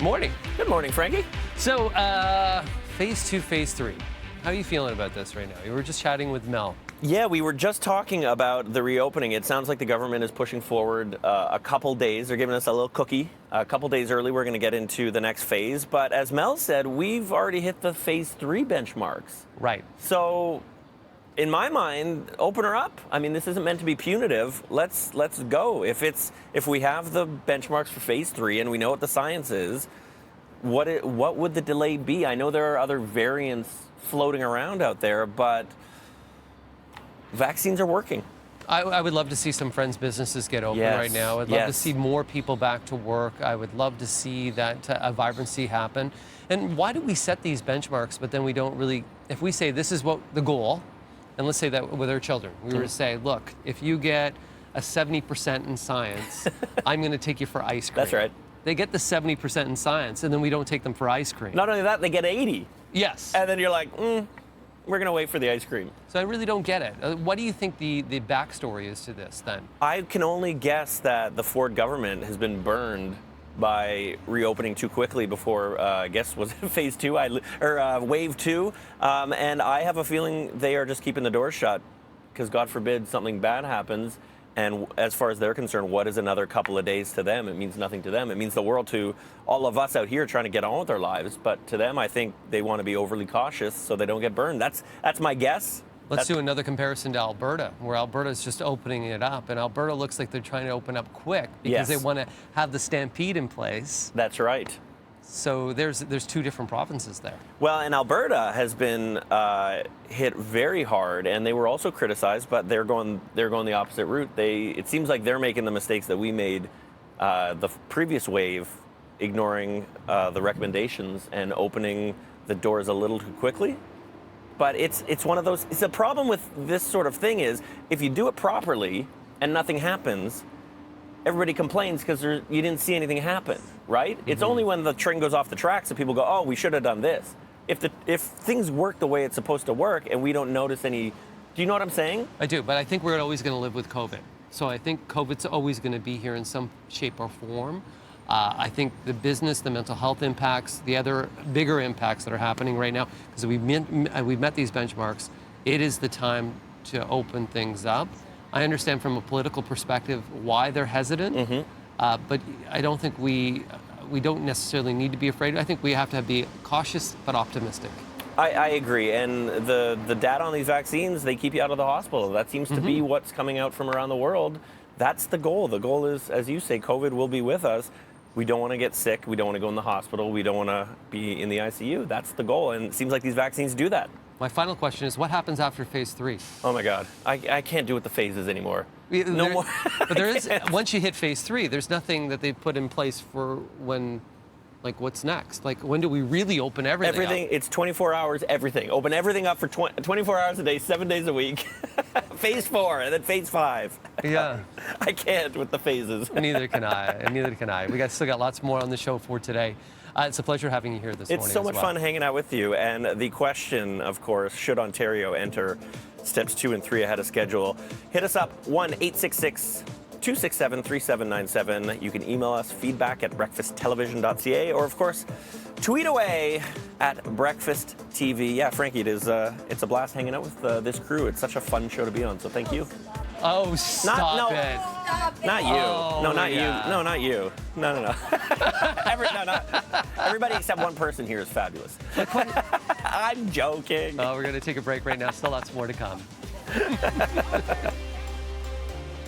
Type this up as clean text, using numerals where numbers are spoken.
Morning. Good morning, Frankie. So, phase 2, phase 3. How are you feeling about this right now? We were just chatting with Mel. Yeah, we were just talking about the reopening. It sounds like the government is pushing forward a couple days. They're giving us a little cookie. A couple days early, we're going to get into the next phase. But as Mel said, we've already hit the phase 3 benchmarks. Right. So, in my mind, open her up. I mean, this isn't meant to be punitive. Let's go. If we have the benchmarks for phase 3 and we know what the science is, what would the delay be? I know there are other variants floating around out there, but vaccines are working. I would love to see some friends' businesses get open right now. I'd love to see more people back to work. I would love to see that vibrancy happen. And why do we set these benchmarks, but then we don't really, if we say this is what the goal, and let's say that with our children, we were to say, look, if you get a 70% in science, I'm going to take you for ice cream. That's right. They get the 70% in science, and then we don't take them for ice cream. Not only that, they get 80. Yes. And then you're like, we're going to wait for the ice cream. So I really don't get it. What do you think the backstory is to this then? I can only guess that the Ford government has been burned by reopening too quickly before, I guess, was it phase 2 or wave 2? And I have a feeling they are just keeping the doors shut because, God forbid, something bad happens. And as far as they're concerned, what is another couple of days to them? It means nothing to them. It means the world to all of us out here trying to get on with our lives. But to them, I think they want to be overly cautious so they don't get burned. That's my guess. Let's do another comparison to Alberta, where Alberta is just opening it up. And Alberta looks like they're trying to open up quick because they want to have the stampede in place. That's right. So there's two different provinces there. Well, and Alberta has been hit very hard, and they were also criticized, but they're going the opposite route. It seems like they're making the mistakes that we made the previous wave, ignoring the recommendations and opening the doors a little too quickly. But it's one of those. It's a problem with this sort of thing is if you do it properly and nothing happens, everybody complains because you didn't see anything happen, right? Mm-hmm. It's only when the train goes off the tracks that people go, oh, we should have done this. If things work the way it's supposed to work and we don't notice any, do you know what I'm saying? I do, but I think we're always going to live with COVID. So I think COVID's always going to be here in some shape or form. I think the business, the mental health impacts, the other bigger impacts that are happening right now, because we've met these benchmarks, it is the time to open things up. I understand from a political perspective why they're hesitant, but I don't think we don't necessarily need to be afraid. I think we have to be cautious but optimistic. I agree, and the data on these vaccines, they keep you out of the hospital. That seems to be what's coming out from around the world. That's the goal. The goal is, as you say, COVID will be with us. We don't want to get sick. We don't want to go in the hospital. We don't want to be in the ICU. That's the goal, and it seems like these vaccines do that. My final question is, what happens after phase 3? Oh my God, I can't do with the phases anymore. No more. But there is, once you hit phase 3, there's nothing that they've put in place for when, like, what's next? Like, when do we really open everything up? It's 24 hours, everything. Open everything up for 24 hours a day, 7 days a week. Phase 4, and then phase 5. Yeah. I can't with the phases. Neither can I. We still got lots more on the show for today. It's a pleasure having you here this morning. It's so much fun hanging out with you. And the question, of course, should Ontario enter steps 2 and 3 ahead of schedule? Hit us up, 1-866-267-3797. You can email us feedback@breakfasttelevision.ca, or, of course, tweet away at Breakfast TV. Yeah, Frankie, it's a blast hanging out with this crew. It's such a fun show to be on, so thank you. Oh, stop it. Not you. Oh, no, not yeah. you. No, not you. No. Everybody except one person here is fabulous. I'm joking. Oh, we're going to take a break right now. Still lots more to come.